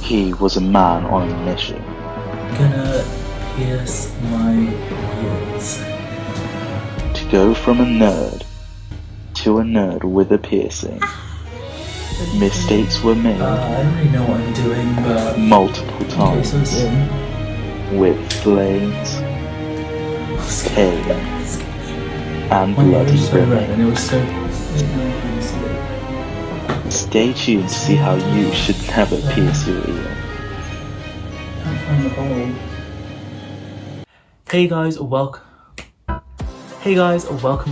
He was a man on a mission. Gonna pierce my ears. To go from a nerd to a nerd with a piercing. Mistakes were made I don't really know what I'm doing, but multiple times. Okay, so it's in. With flames, pain, and My ear bloody was so red ribbon. and it was so... Stay tuned to see how you should never pierce your ear. Can't find the hole. Hey guys, welcome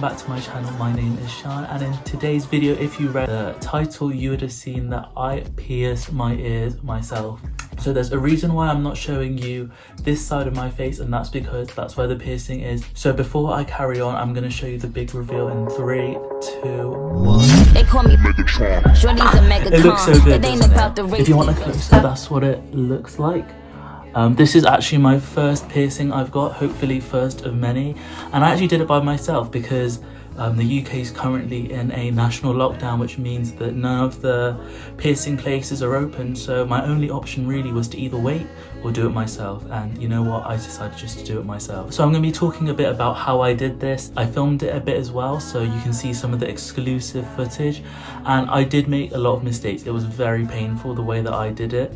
back to my channel. My name is Sean, and in today's video, if you read the title, you would have seen that I pierced my ears myself. So there's a reason why I'm not showing you this side of my face, and that's because that's where the piercing is. So before I carry on, I'm going to show you the big reveal in 3, 2, 1. They call me Megatron. Shorty's a Megatron. It looks so good, It ain't doesn't about it? the If you want a closer, that's what it looks like. This is actually my first piercing I've got, hopefully first of many. And I actually did it by myself because the UK is currently in a national lockdown, which means that none of the piercing places are open. So my only option really was to either wait or do it myself. And you know what? I decided just to do it myself. So I'm going to be talking a bit about how I did this. I filmed it a bit as well, so you can see some of the exclusive footage. And I did make a lot of mistakes. It was very painful the way that I did it.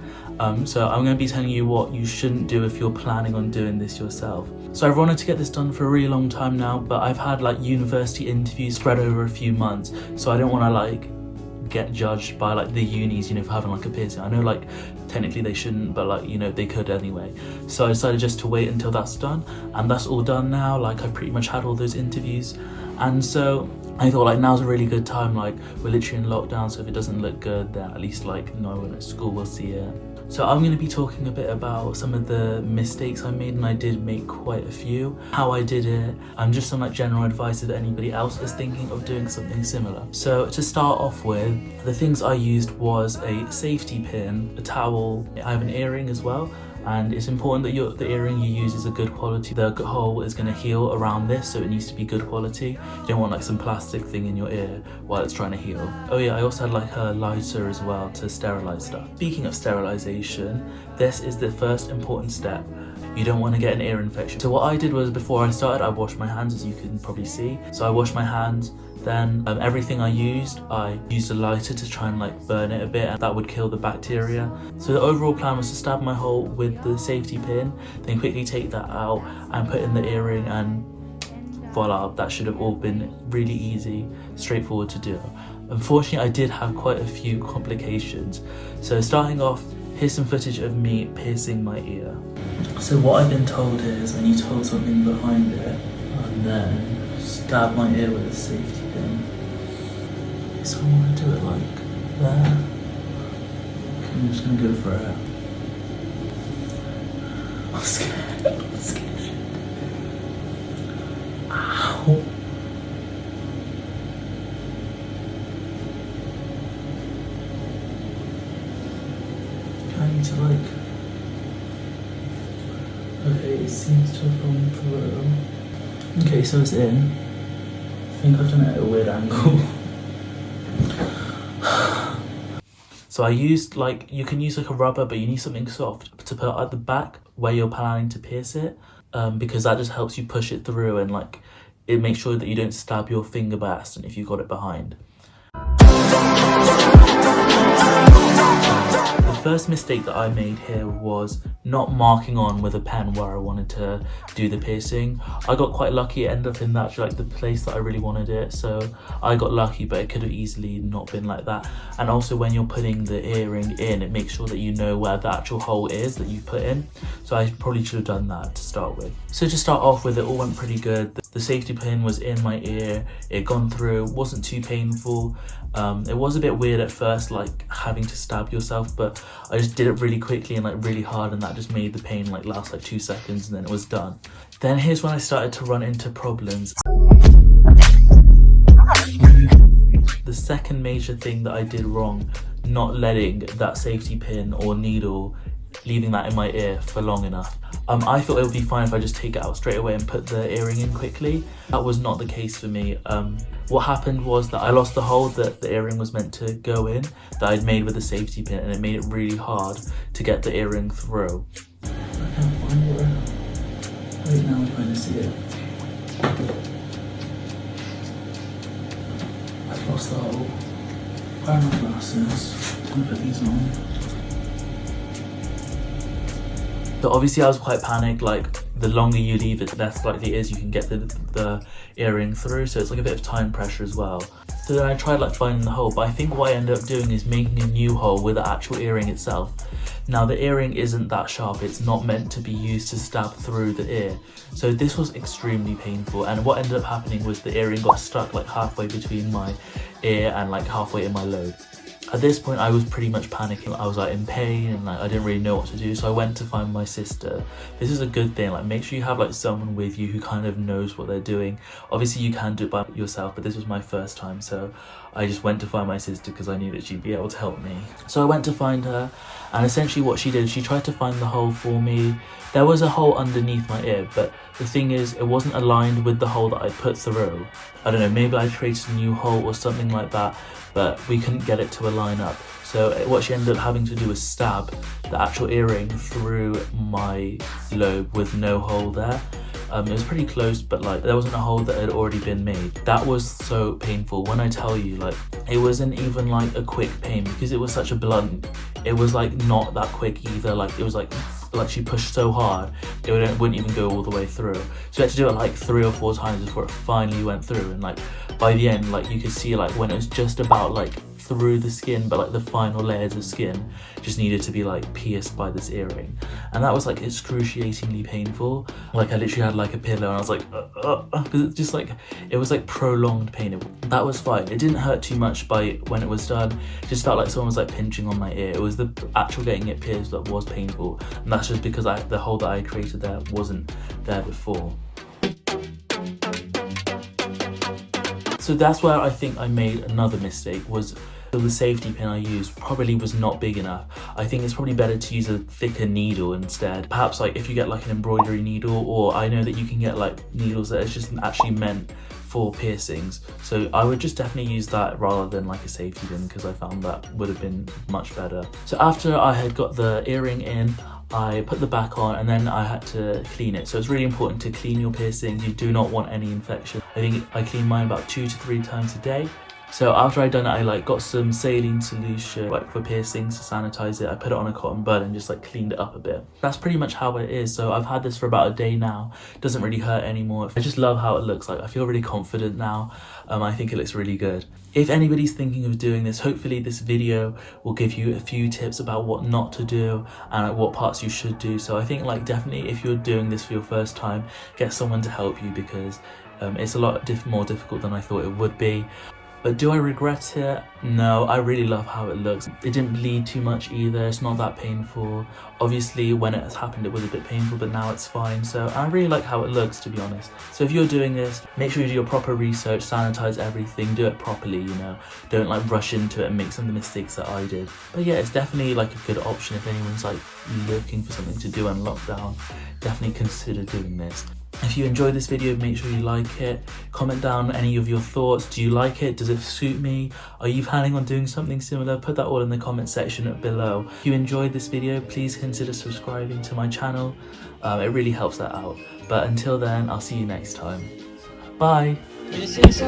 So I'm going to be telling you what you shouldn't do if you're planning on doing this yourself. So I've wanted to get this done for a really long time now, but I've had like university interviews spread over a few months, so I don't want to like get judged by like the unis, you know, for having like a piercing. I know like technically they shouldn't, but like, you know, they could anyway. So I decided just to wait until that's done, and that's all done now. Like I pretty much had all those interviews, and so I thought like now's a really good time. Like we're literally in lockdown, so if it doesn't look good, then at least like no one at school will see it. So I'm going to be talking a bit about some of the mistakes I made, and I did make quite a few, how I did it, and just some like general advice if anybody else is thinking of doing something similar. So to start off with, the things I used was a safety pin, a towel, I have an earring as well. And it's important that the earring you use is a good quality. The hole is going to heal around this, so it needs to be good quality. You don't want like some plastic thing in your ear while it's trying to heal. Oh yeah, I also had like a lighter as well to sterilize stuff. Speaking of sterilization, this is the first important step. You don't want to get an ear infection. So what I did was, before I started, I washed my hands, as you can probably see. So I washed my hands. Then everything I used a lighter to try and like burn it a bit, and that would kill the bacteria. So the overall plan was to stab my hole with the safety pin, then quickly take that out and put in the earring, and voila, that should have all been really easy, straightforward to do. Unfortunately, I did have quite a few complications. So starting off, here's some footage of me piercing my ear. So what I've been told is I need to hold something behind it and then stab my ear with a safety pin. So I want to do it like there. Okay, I'm just gonna go for it. I'm scared. Ow. I need to like... Okay, it seems to have gone through. Okay, so it's in. I think I've done it at a weird angle. So I used like, you can use like a rubber, but you need something soft to put at the back where you're planning to pierce it, because that just helps you push it through, and like it makes sure that you don't stab your finger by accident if you got it behind. The first mistake that I made here was not marking on with a pen where I wanted to do the piercing. I got quite lucky, it ended up in that like the place that I really wanted it, so I got lucky, but it could have easily not been like that. And also when you're putting the earring in, it makes sure that you know where the actual hole is that you put in, so I probably should have done that to start with. So to start off with, it all went pretty good. The safety pin was in my ear, it gone through, wasn't too painful. It was a bit weird at first, like having to stab yourself, but I just did it really quickly and like really hard, and that just made the pain like last like 2 seconds, and then it was done. Then here's when I started to run into problems. The second major thing that I did wrong, not letting that safety pin or needle leaving that in my ear for long enough. I thought it would be fine if I just take it out straight away and put the earring in quickly. That was not the case for me. What happened was that I lost the hole that the earring was meant to go in, that I'd made with a safety pin, and it made it really hard to get the earring through. I can't find it. Wait, now I kind of see it. I've lost the hole. Where are my glasses? I'm gonna put these on. So obviously I was quite panicked, like the longer you leave it, the less likely it is you can get the earring through, so it's like a bit of time pressure as well. So then I tried like finding the hole, but I think what I ended up doing is making a new hole with the actual earring itself. Now the earring isn't that sharp, it's not meant to be used to stab through the ear. So this was extremely painful, and what ended up happening was the earring got stuck like halfway between my ear and like halfway in my lobe. At this point I was pretty much panicking. I was like in pain and like I didn't really know what to do, so I went to find my sister. This is a good thing, like make sure you have like someone with you who kind of knows what they're doing. Obviously you can do it by yourself, but this was my first time, so I just went to find my sister because I knew that she'd be able to help me. So I went to find her, and essentially what she did, she tried to find the hole for me. There was a hole underneath my ear, but the thing is it wasn't aligned with the hole that I put through. I don't know, maybe I created a new hole or something like that, but we couldn't get it to align up. So what she ended up having to do was stab the actual earring through my lobe with no hole there. It was pretty close, but like there wasn't a hole that had already been made. That was so painful. When I tell you, like it wasn't even like a quick pain because it was such a blunt. It was like not that quick either. Like it was like she pushed so hard it wouldn't even go all the way through. So we had to do it like 3 or 4 times before it finally went through. And like by the end, like you could see like when it was just about like through the skin, but like the final layers of skin just needed to be like pierced by this earring, and that was like excruciatingly painful. Like I literally had like a pillow and I was like because it's just like it was like prolonged pain. That was fine, it didn't hurt too much by when it was done. It just felt like someone was like pinching on my ear. It was the actual getting it pierced that was painful, and that's just because the hole that I created there wasn't there before. So that's where I think I made another mistake, was the safety pin I used probably was not big enough. I think it's probably better to use a thicker needle instead. Perhaps like if you get like an embroidery needle, or I know that you can get like needles that is just actually meant for piercings. So I would just definitely use that rather than like a safety pin, because I found that would have been much better. So after I had got the earring in, I put the back on and then I had to clean it. So it's really important to clean your piercings. You do not want any infection. I think I clean mine about 2 to 3 times a day. So after I'd done it, I like got some saline solution like for piercings to sanitize it. I put it on a cotton bud and just like cleaned it up a bit. That's pretty much how it is. So I've had this for about a day now. It doesn't really hurt anymore. I just love how it looks. Like I feel really confident now. I think it looks really good. If anybody's thinking of doing this, hopefully this video will give you a few tips about what not to do and like, what parts you should do. So I think like definitely if you're doing this for your first time, get someone to help you, because it's a lot more difficult than I thought it would be. But do I regret it? No, I really love how it looks. It didn't bleed too much either. It's not that painful. Obviously when it happened it was a bit painful, but now it's fine. So I really like how it looks, to be honest. So if you're doing this, make sure you do your proper research, sanitize everything, do it properly, you know. Don't like rush into it and make some of the mistakes that I did. But yeah, it's definitely like a good option if anyone's like looking for something to do in lockdown. Definitely consider doing this. If you enjoyed this video, make sure you like it. Comment down any of your thoughts. Do you like it? Does it suit me? Are you planning on doing something similar? Put that all in the comment section below. If you enjoyed this video, please consider subscribing to my channel. It really helps that out. But until then, I'll see you next time. Bye. This is